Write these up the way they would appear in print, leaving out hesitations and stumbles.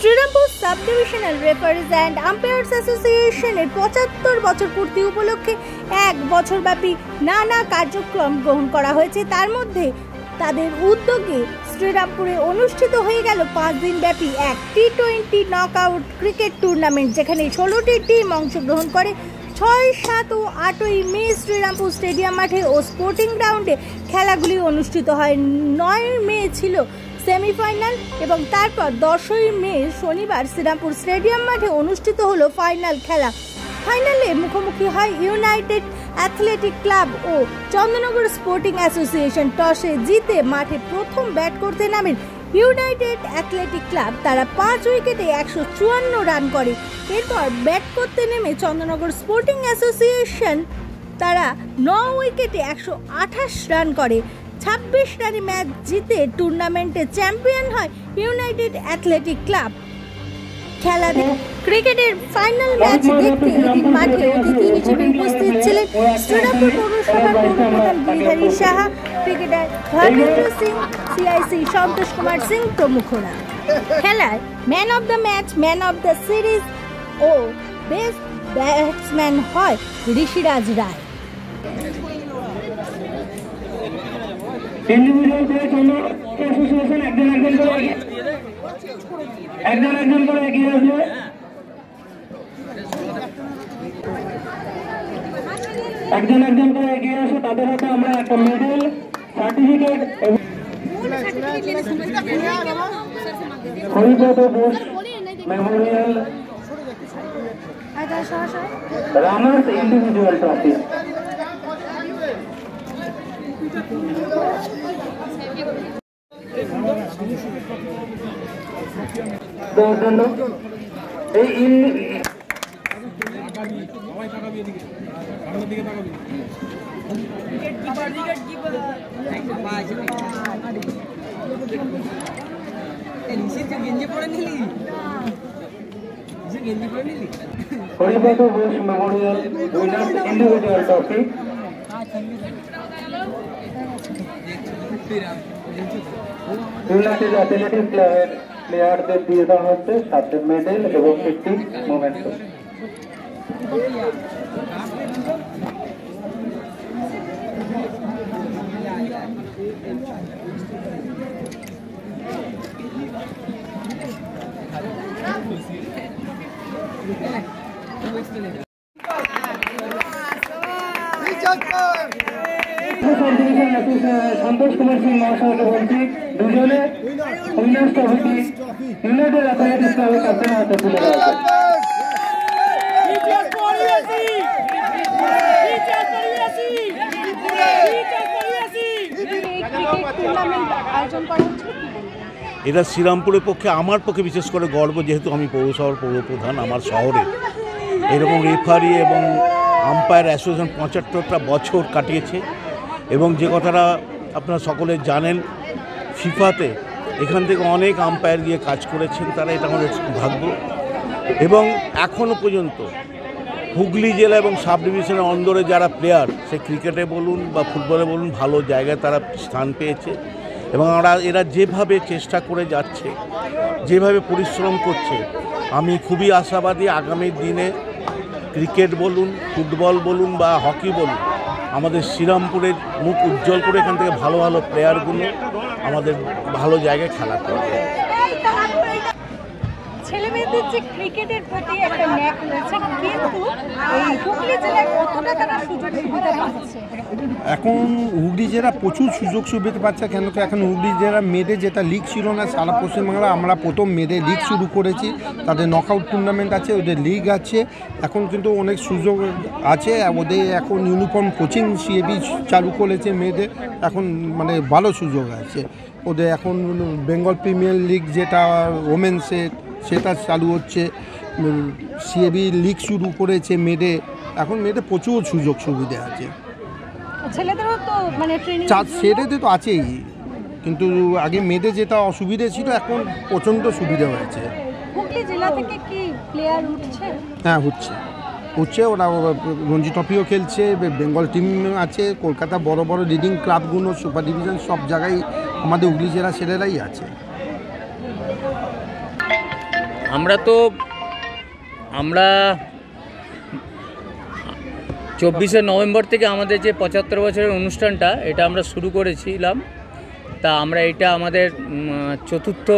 Serampore sub divisional referees and umpires অ্যাসোসিয়েশনের ৭৫ বছর পূর্তি উপলক্ষে এক বছরব্যাপী নানা কার্যক্রম গ্রহণ করা হয়েছে। তার মধ্যে তাদের উদ্যোগে শ্রীরামপুরে অনুষ্ঠিত হয়ে গেল 5 দিন ব্যাপী এক টি20 নকআউট ক্রিকেট টুর্নামেন্ট, যেখানে 16টি টিম অংশগ্রহণ করে। 6, 7 ও 8ই মে শ্রীরামপুর স্টেডিয়াম মাঠে ও স্পোর্টিং গ্রাউন্ডে খেলাগুলি অনুষ্ঠিত হয়। 9 মে ছিল সেমিফাইনাল এবং তারপর 10ই মে শনিবার শ্রীরামপুর স্টেডিয়াম মাঠে অনুষ্ঠিত হলো ফাইনাল খেলা। ফাইনালে মুখোমুখি হয় ইউনাইটেড অ্যাথলেটিক ক্লাব ও চন্দননগর স্পোর্টিং অ্যাসোসিয়েশন। টসে জিতে মাঠে প্রথম ব্যাট করতে নামেন ইউনাইটেড অ্যাথলেটিক ক্লাব। তারা 5 উইকেটে 154 রান করে। এরপর ব্যাট করতে নেমে চন্দননগর স্পোর্টিং অ্যাসোসিয়েশন তারা 9 উইকেটে 128 রান করে। 26 রানে ম্যাচ জিতে টুর্নামেন্টে চ্যাম্পিয়ন হয় ইউনাইটেড অ্যাথলেটিক ক্লাব। খেলাতে ক্রিকেটের ফাইনাল ম্যাচ দেখতে এদিন মাঠে অতিথি হিসেবে উপস্থিত ছিলেন শ্রীরামপুর পৌরসভার পৌরপ্রধান গিরিধারী সাহা, ক্রিকেটার ধর্মেন্দ্র সিং, সিআইসি সন্তোষ কুমার সিং প্রমুখরা। খেলায় man of the match, man of the series ও বেস্ট ব্যাটসম্যান হয় ঋষিরাজ রায়। একজন করে এগিয়ে আসবে। একজন করে এগিয়ে আসে, তাদের হাতে আমরা একটা medal, certificate Haripada Bose memorial runners individual trophy জন্য Haripada Bose memorial winners individual trophy united athletic ক্লাবের প্লেয়ারদের দিয়ে দেওয়া হচ্ছে সাথে মেডেল এবং একটি মোমেন্টো। সন্তোষ কুমার সিং মহাশয়কে বলছি দুজনে উইনার্স ট্রফিটি ইউনাইটেড অ্যাথলেটিক্স ক্লাবের ক্যাপ্টেন হাতে তুলে দেওয়া হবে। এটা শ্রীরামপুরের পক্ষে, আমার পক্ষে বিশেষ করে গর্ব, যেহেতু আমি পৌরসভার পৌরপ্রধান। আমার শহরে এরকম রেফারি এবং আম্পায়ার অ্যাসোসিয়েশন 75টা বছর কাটিয়েছে এবং যে কথাটা আপনারা সকলে জানেন, ফিফাতে এখান থেকে অনেক আম্পায়ার গিয়ে কাজ করেছেন তারা, এটা আমাদের ভাগ্য। এবং এখনও পর্যন্ত হুগলি জেলা এবং সাব ডিভিশনের অন্দরে যারা প্লেয়ার, সে ক্রিকেটে বলুন বা ফুটবলে বলুন, ভালো জায়গায় তারা স্থান পেয়েছে। এবং এরা যেভাবে চেষ্টা করে যাচ্ছে, যেভাবে পরিশ্রম করছে, আমি খুবই আশাবাদী আগামী দিনে ক্রিকেট বলুন, ফুটবল বলুন বা হকি বলুন, আমাদের শ্রীরামপুরের মুখ উজ্জ্বল করে এখান থেকে ভালো ভালো প্লেয়ারগুলো আমাদের ভালো জায়গায় খেলা করবে। ছেলেমেয়েদের যে ক্রিকেটের প্রতি একটা ন্যাক রয়েছে, কিন্তু এই হুগলি জেলায় কতটা তারা সুযোগ সুবিধা পাচ্ছে? এখন হুগলি জেলা প্রচুর সুযোগ সুবিধা পাচ্ছে। কেন তো এখন হুগলি জেলা মেয়েদের যেটা লিগ ছিল না, সারা পশ্চিমবাংলা আমরা প্রথম মেয়েদের লিগ শুরু করেছি। তাদের নকআউট টুর্নামেন্ট আছে, ওদের লিগ আছে। এখন কিন্তু অনেক সুযোগ আছে। ওদের এখন ইউনিফর্ম কোচিং সিএবি চালু করেছে মেয়েদের, এখন মানে ভালো সুযোগ আছে ওদের। এখন বেঙ্গল প্রিমিয়ার লিগ যেটা ওমেন্সের, সেটা চালু হচ্ছে। সিএবি লিগ শুরু করেছে মেয়েদের। এখন মেয়েদের প্রচুর সুযোগ সুবিধা আছে। ছেলেদেরও তো মানে ট্রেনিং, ছেলেদের তো আছেই, কিন্তু আগে মেয়েদের যেটা অসুবিধা ছিল, এখন প্রচণ্ড সুবিধা হয়েছে। হুগলি জেলা থেকে কি প্লেয়ার উঠছে? হ্যাঁ, হচ্ছে। ওরা রঞ্জি ট্রফিও খেলছে, বেঙ্গল টিম আছে, কলকাতা বড় বড় লিডিং ক্লাবগুলো, সুপার ডিভিশন, সব জায়গায় আমাদের হুগলি জেলা ছেলেরাই আছে। আমরা 24শে নভেম্বর থেকে আমাদের যে 75 বছরের অনুষ্ঠানটা এটা আমরা শুরু করেছিলাম। তা আমরা এটা আমাদের চতুর্থ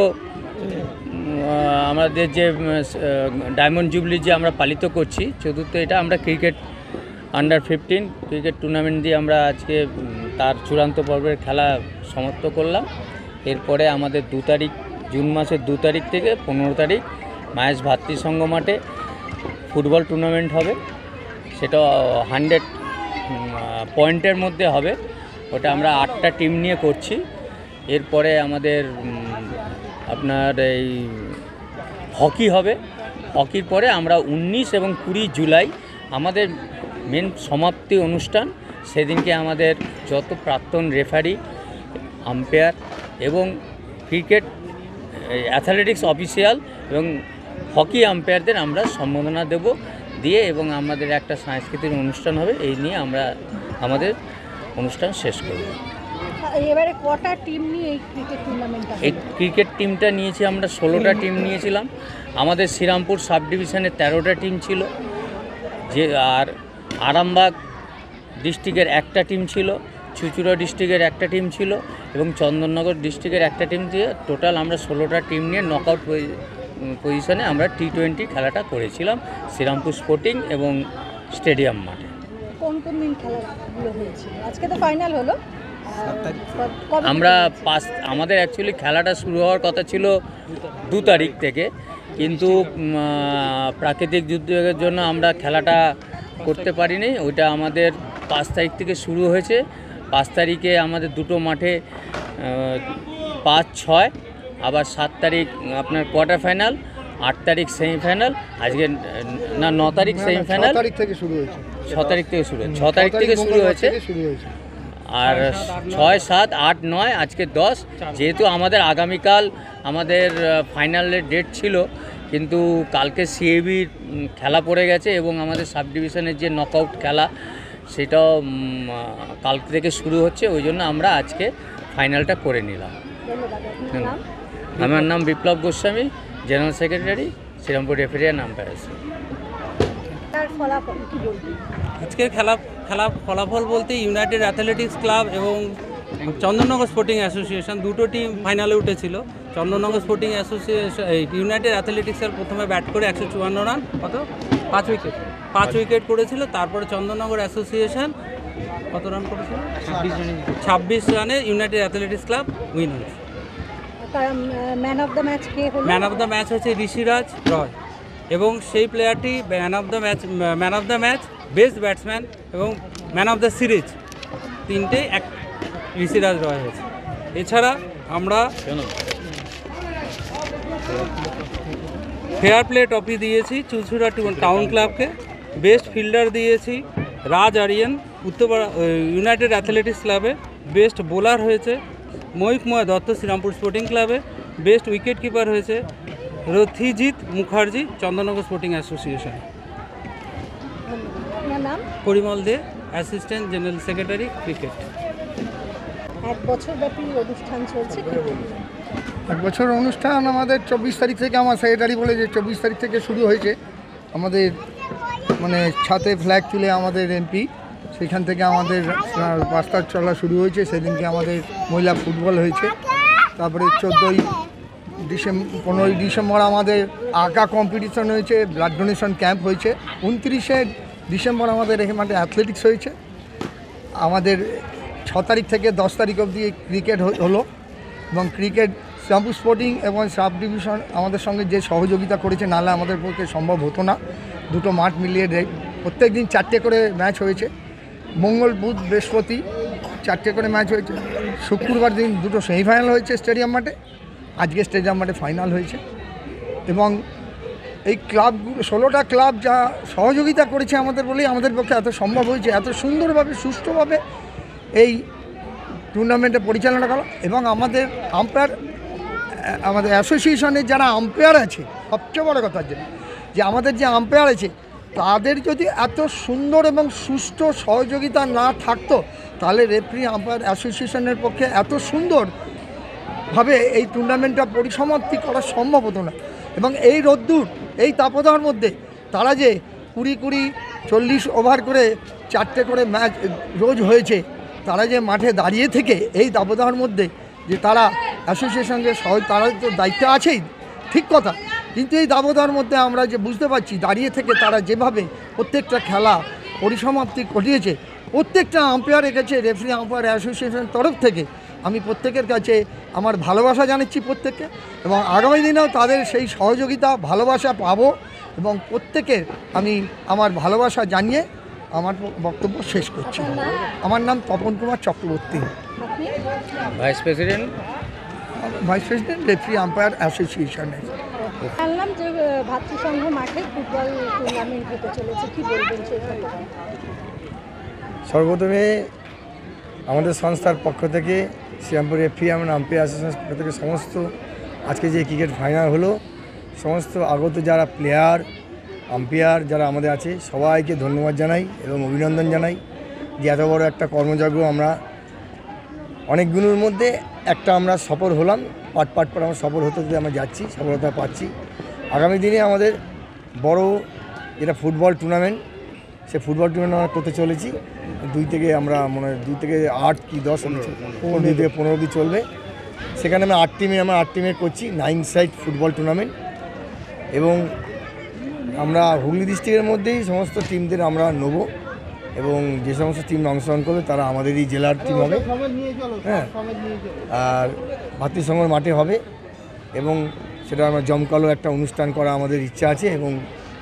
আমাদের যে ডায়মন্ড জুবলি যে আমরা পালিত করছি চতুর্থ, এটা আমরা ক্রিকেট আন্ডার 15 ক্রিকেট টুর্নামেন্ট দিয়ে আমরা আজকে তার চূড়ান্ত পর্বের খেলা সমাপ্ত করলাম। এরপরে আমাদের 2 তারিখ জুন মাসের 2 তারিখ থেকে 15 তারিখ মাহেশ ভাতৃসংঘ মাঠে ফুটবল টুর্নামেন্ট হবে। সেটা 100 পয়েন্টের মধ্যে হবে। ওটা আমরা 8টা টিম নিয়ে করছি। এরপরে আমাদের আপনার এই হকি হবে। হকির পরে আমরা 19 এবং 20 জুলাই আমাদের মেন সমাপ্তি অনুষ্ঠান। সেদিনকে আমাদের যত প্রাক্তন রেফারি, আম্পায়ার এবং ক্রিকেট অ্যাথলেটিক্স অফিসিয়াল এবং হকি আম্পায়ারদের আমরা সম্মাননা দেব দিয়ে এবং আমাদের একটা সাংস্কৃতিক অনুষ্ঠান হবে। এই নিয়ে আমরা আমাদের অনুষ্ঠান শেষ করব। এবারে কটা টিম নিয়ে এই ক্রিকেট টুর্নামেন্টটা? এই ক্রিকেট টিমটা নিয়েছি আমরা 16টা টিম নিয়েছিলাম। আমাদের শ্রীরামপুর সাব ডিভিশনে 13টা টিম ছিল, যে আর আরামবাগ ডিস্ট্রিক্টের একটা টিম ছিল, চুঁচুড়া ডিস্ট্রিক্টের একটা টিম ছিল এবং চন্দননগর ডিস্ট্রিক্টের একটা টিম দিয়ে টোটাল আমরা 16টা টিম নিয়ে নকআউট পজিশনে আমরা T20 খেলাটা করেছিলাম শ্রীরামপুর স্পোর্টিং এবং স্টেডিয়াম মাঠে। কোন কোন দিন খেলাগুলো হয়েছিল? আজকে তো ফাইনাল হলো। আমরা আমাদের অ্যাকচুয়ালি খেলাটা শুরু হওয়ার কথা ছিল 2 তারিখ থেকে, কিন্তু প্রাকৃতিক দুর্যোগের জন্য আমরা খেলাটা করতে পারিনি। ওইটা আমাদের 5 তারিখ থেকে শুরু হয়েছে। 5 তারিখে আমাদের দুটো মাঠে 5, 6 আবার 7 তারিখ আপনার কোয়ার্টার ফাইনাল, 8 তারিখ সেমিফাইনাল, আজকে না 9 তারিখ সেমিফাইনাল, 6 তারিখ থেকে শুরু হয়েছে। 6 তারিখ থেকে শুরু হয়েছে, 6 তারিখ থেকে শুরু হয়েছে আর 6, 7, 8, 9 আজকে 10। যেহেতু আমাদের আগামীকাল আমাদের ফাইনালের ডেট ছিল, কিন্তু কালকে সিএবির খেলা পড়ে গেছে এবং আমাদের সাব ডিভিশনের যে নকআউট খেলা সেটাও কাল থেকে শুরু হচ্ছে। ওই জন্য আমরা আজকে ফাইনালটা করে নিলাম। আমার নাম Biplab Goswami, general secretary, Serampore referee and umpire. আজকের খেলা ফলাফল বলতে ইউনাইটেড অ্যাথলেটিক্স ক্লাব এবং চন্দননগর স্পোর্টিং অ্যাসোসিয়েশন দুটো টিম ফাইনালে উঠেছিল। চন্দননগর স্পোর্টিং অ্যাসোসিয়েশন ইউনাইটেড অ্যাথলেটিক্সের প্রথমে ব্যাট করে 154 রান, কত 5 উইকেট করেছিল। তারপরে চন্দননগর অ্যাসোসিয়েশন কত রান করেছিল? 26 রানে ইউনাইটেড অ্যাথলেটিক্স ক্লাব উইন হয়েছে। ম্যান অফ দ্য ম্যাচ কে হলো? ম্যান অফ দ্য ম্যাচ হচ্ছে ঋষিরাজ রয় এবং সেই প্লেয়ারটি man of the match, best batsman এবং ম্যান অফ দ্য সিরিজ তিনটে ঋষিরাজ রয় হয়েছে। এছাড়া আমরা ফেয়ার প্লে ট্রফি দিয়েছি চুঁচুড়া টাউন ক্লাবকে। বেস্ট ফিল্ডার দিয়েছি রাজ আরিয়ান উত্তরপাড়া ইউনাইটেড অ্যাথলেটিক্স ক্লাবে। বেস্ট বোলার হয়েছে ময়ূকময় দত্ত শ্রীরামপুর স্পোর্টিং ক্লাবে। বেস্ট উইকেট কিপার হয়েছে রথিজিৎ মুখার্জি চন্দননগর স্পোর্টিং অ্যাসোসিয়েশন। পরিমল দে, অ্যাসিস্ট্যান্ট জেনারেল সেক্রেটারি, ক্রিকেট। 1 বছর ব্যাপী অনুষ্ঠান চলছে। 1 বছর অনুষ্ঠান আমাদের 24 তারিখ থেকে, আমার সেক্রেটারি বলে যে 24 তারিখ থেকে শুরু হয়েছে। আমাদের মানে ছাতে ফ্ল্যাগ তুলে আমাদের এমপি, সেখান থেকে আমাদের রাস্তা চলা শুরু হয়েছে। সেদিনকে আমাদের মহিলা ফুটবল হয়েছে। তারপরে 15ই ডিসেম্বর আমাদের আঁকা কম্পিটিশন হয়েছে, ব্লাড ডোনেশন ক্যাম্প হয়েছে। 29শে ডিসেম্বর আমাদের এখানে মাঠে অ্যাথলেটিক্স হয়েছে। আমাদের 6 তারিখ থেকে 10 তারিখ অবধি ক্রিকেট হলো এবং ক্রিকেট শ্রীরামপুর স্পোর্টিং এবং সাব ডিভিশন আমাদের সঙ্গে যে সহযোগিতা করেছে, নাহলে আমাদের পক্ষে সম্ভব হতো না। দুটো মাঠ মিলিয়ে প্রত্যেক দিন 4টে করে ম্যাচ হয়েছে। মঙ্গল, বুধ, বৃহস্পতি 4টে করে ম্যাচ হয়েছে। শুক্রবার দিন দুটো সেমিফাইনাল হয়েছে স্টেডিয়াম মাঠে। আজকে স্টেডিয়াম মাঠে ফাইনাল হয়েছে এবং এই ক্লাবগুলো 16টা ক্লাব যা সহযোগিতা করেছে আমাদের বলেই আমাদের পক্ষে এত সম্ভব হয়েছে, এত সুন্দরভাবে সুষ্ঠুভাবে এই টুর্নামেন্টে পরিচালনা করা। এবং আমাদের আম্পায়ার, আমাদের অ্যাসোসিয়েশনের যারা আম্পায়ার আছে, সবচেয়ে বড় কথা যে আমাদের যে আম্পায়ার আছে তাদের যদি এত সুন্দর এবং সুষ্ঠু সহযোগিতা না থাকতো, তাহলে রেফারি আম্পায়ার অ্যাসোসিয়েশনের পক্ষে এত সুন্দরভাবে এই টুর্নামেন্টটা পরিসমাপ্তি করা সম্ভব হতো না। এবং এই রোদ্দুর এই তাপদাহের মধ্যে তারা যে 20-40 ওভার করে 4টে করে ম্যাচ রোজ হয়েছে, তারা যে মাঠে দাঁড়িয়ে থেকে এই দাবদাহের মধ্যে যে তারা অ্যাসোসিয়েশনকে তারা তো দায়িত্ব আছেই, ঠিক কথা, কিন্তু এই দাবদাহের মধ্যে আমরা যে বুঝতে পারছি দাঁড়িয়ে থেকে তারা যেভাবে প্রত্যেকটা খেলা পরিসমাপ্তি ঘটিয়েছে, প্রত্যেকটা আম্পায়ার রেখেছে রেফারি আম্পায়ার অ্যাসোসিয়েশনের তরফ থেকে আমি প্রত্যেকের কাছে আমার ভালোবাসা জানাচ্ছি প্রত্যেককে, এবং আগামী দিনেও তাদের সেই সহযোগিতা ভালোবাসা পাবো, এবং প্রত্যেকের আমি আমার ভালোবাসা জানিয়ে আমার বক্তব্য শেষ করছি। আমার নাম Tapan Kumar Chakraborty, vice president referee umpire অ্যাসোসিয়েশনের। জানলাম যে ভাতৃসংঘ মাঠে ফুটবল টুর্নামেন্ট হতে চলেছে, কি বলবেন সেই সম্পর্কে? সর্বপ্রথমে আমাদের সংস্থার পক্ষ থেকে শ্রীরামপুর রেফারি আম্পায়ার অ্যাসোসিয়েশনের পক্ষ থেকে সমস্ত আজকে যে ক্রিকেট ফাইনাল হলো, সমস্ত আগত যারা প্লেয়ার আম্পায়ার যারা আমাদের আছে সবাইকে ধন্যবাদ জানাই এবং অভিনন্দন জানাই যে এত বড় একটা কর্মযজ্ঞ আমরা অনেকগুলোর মধ্যে একটা আমরা সফল হলাম, পাট আমরা সফল হতে আমরা যাচ্ছি, সফলতা পাচ্ছি। আগামী দিনে আমাদের বড় যেটা ফুটবল টুর্নামেন্ট, সে ফুটবল টুর্নামেন্ট আমরা করতে চলেছি। 2 থেকে আমরা মনে হয় 2 থেকে 8 কি 10 2 থেকে 15 অবধি চলবে। সেখানে আমরা 8 টিমের করছি 9 সাইড ফুটবল টুর্নামেন্ট, এবং আমরা হুগলি ডিস্ট্রিক্টের মধ্যেই সমস্ত টিমদের আমরা নেব, এবং যে সমস্ত টিম অংশগ্রহণ করবে তারা আমাদেরই জেলার টিম হবে। হ্যাঁ, আর ভাতৃসংঘের মাঠে হবে, এবং সেটা আমরা জমকালো একটা অনুষ্ঠান করা আমাদের ইচ্ছা আছে, এবং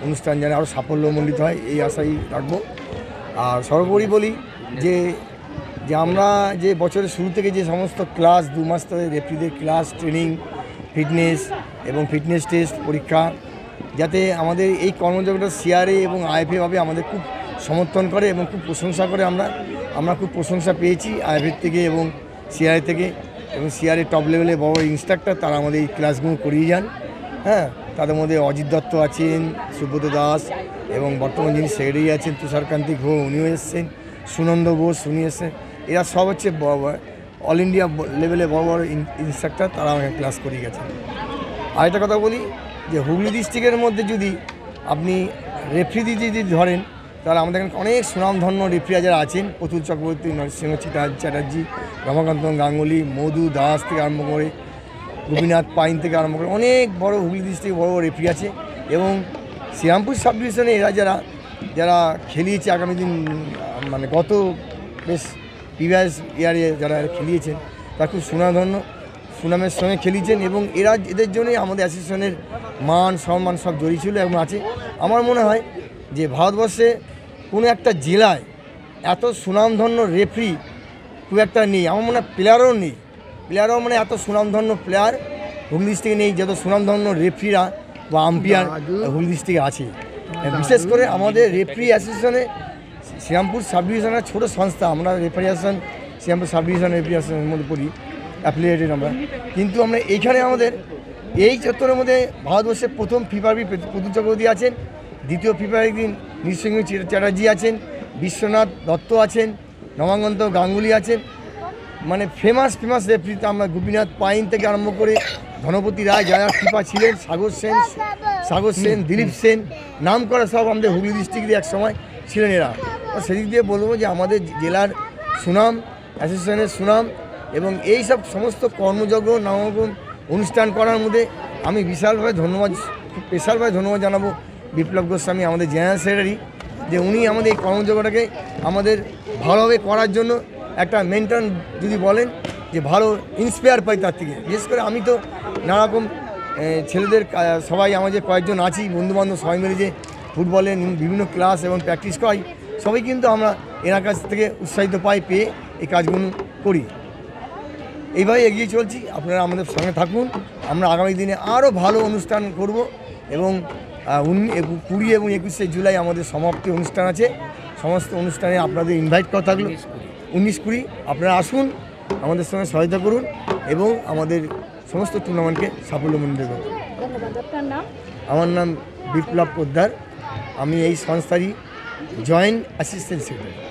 অনুষ্ঠান যেন আরও সাফল্যমণ্ডিত হয় এই আশাই রাখবো। আর সর্বোপরি বলি যে আমরা যে বছরের শুরু থেকে যে সমস্ত ক্লাস 2 মাস ধরে রেফারিদের ক্লাস ট্রেনিং ফিটনেস এবং ফিটনেস টেস্ট পরীক্ষা, যাতে আমাদের এই কর্মযজ্ঞটা সিআরএ এবং আইএফএভাবে আমাদের খুব সমর্থন করে এবং খুব প্রশংসা করে। আমরা খুব প্রশংসা পেয়েছি আইএফএর থেকে এবং সিআরএ থেকে, এবং সিআরএ টপ লেভেলে বড় ইন্সট্রাক্টর তারা আমাদের এই ক্লাসগুলো করিয়ে যান। হ্যাঁ, তাদের মধ্যে অজিত দত্ত আছেন, সুব্রত দাস, এবং বর্তমান যিনি সেক্রেটারি আছেন তুষারকান্তি ঘোষ উনিও এসছেন, সুনন্দ বোস উনি এসছেন। এরা সব হচ্ছে অল ইন্ডিয়া লেভেলে বড় বড় ইন্সট্রাক্টর, তারা আমাকে ক্লাস করিয়ে গেছেন। আরেকটা কথা বলি যে হুগলি ডিস্ট্রিক্টের মধ্যে যদি আপনি রেফারি যদি ধরেন, তাহলে আমাদের এখানে অনেক সুনামধন্য রেফারি যারা আছেন, প্রতুল চক্রবর্তী, নরসিংহ চ্যাটার্জি, রমাকান্ত গাঙ্গুলি, মধু দাস থেকে আরম্ভ করে গোপীনাথ পাইন থেকে আরম্ভ করে অনেক বড় হুগলি ডিস্ট্রিক্টে বড় বড় রেফারি আছে, এবং শ্রীরামপুর সাব ডিভিশনে এরা যারা খেলিয়েছে আগামী দিন, মানে গত বেশ প্রিভিয়াস ইয়ারে যারা খেলিয়েছেন তারা খুব সুনামের সঙ্গে খেলিয়েছেন, এবং এদের জন্যই আমাদের অ্যাসোসিয়েশনের মান সম্মান সব জড়িয়ে ছিল এবং আছে। আমার মনে হয় যে ভারতবর্ষে কোনো একটা জেলায় এত সুনামধন্য রেফারি খুব একটা নেই, আমার মনে হয় প্লেয়ারও মানে এত সুনামধন্য প্লেয়ার হুগলি ডিস্ট্রিক্টে নেই যত সুনামধন্য রেফারিরা বা আম্পায়ার হুগলি ডিস্ট্রিক্টে আছে। বিশেষ করে আমাদের রেফারি অ্যাসোসিয়েশনে শ্রীরামপুর সাব ডিভিশনের ছোটো সংস্থা, আমরা referee association Shrirampur sub division referee অ্যাসোসিয়েশনের মধ্যে পড়ি, অ্যাফিলিয়েটেড আমরা, কিন্তু আমরা এইখানে আমাদের এই চত্বরের মধ্যে ভারতবর্ষের প্রথম ফিফাবি প্রতুল চক্রবর্তী আছেন, দ্বিতীয় ফিফাবি নৃসিংহ চ্যাটার্জি আছেন, বিশ্বনাথ দত্ত আছেন, রমাকান্ত গাঙ্গুলি আছেন, মানে ফেমাস রেফারি। আমরা গোপীনাথ পাইন থেকে আরম্ভ করে ধনপতি রায় যারা ফিফা ছিলেন, সাগর সেন, দিলীপ সেন, নাম করা সব আমাদের হুগলি ডিস্ট্রিক্টে এক সময় ছিলেন এরা। সেদিক দিয়ে বলবো যে আমাদের জেলার সুনাম, অ্যাসোসিয়েশনের সুনাম, এবং এই সব সমস্ত কর্মযজ্ঞ নানারকম অনুষ্ঠান করার মধ্যে আমি স্পেশালভাবে ধন্যবাদ জানাবো বিপ্লব গোস্বামী, আমাদের জেনারেল সেক্রেটারি, যে উনি আমাদের এই কর্মযজ্ঞটাকে আমাদের ভালোভাবে করার জন্য একটা মেন্টর যদি বলেন যে ভালো ইন্সপায়ার পাই তার থেকে। বিশেষ করে আমি তো নানারকম ছেলেদের সবাই আমাদের কয়েকজন আছি বন্ধুবান্ধব সবাই মিলে যে ফুটবলের বিভিন্ন ক্লাস এবং প্র্যাকটিস করাই, সবাই কিন্তু আমরা এনার কাছ থেকে উৎসাহিত পেয়ে এই কাজগুলো করি। এইভাবে এগিয়ে চলছি, আপনারা আমাদের সঙ্গে থাকুন। আমরা আগামী দিনে আরও ভালো অনুষ্ঠান করব, এবং 20 এবং 21শে জুলাই আমাদের সমাপ্তি অনুষ্ঠান আছে। সমস্ত অনুষ্ঠানে আপনাদের ইনভাইট করা থাকলো 19-20, আপনারা আসুন, আমাদের সঙ্গে সহায়তা করুন এবং আমাদের সমস্ত টুর্নামেন্টকে সাফল্যমণ্ডিত করুন। আমার নাম বিপ্লব পোদ্দার, আমি এই সংস্থারই জয়েন্ট অ্যাসিস্ট্যান্ট সেক্রেটারি।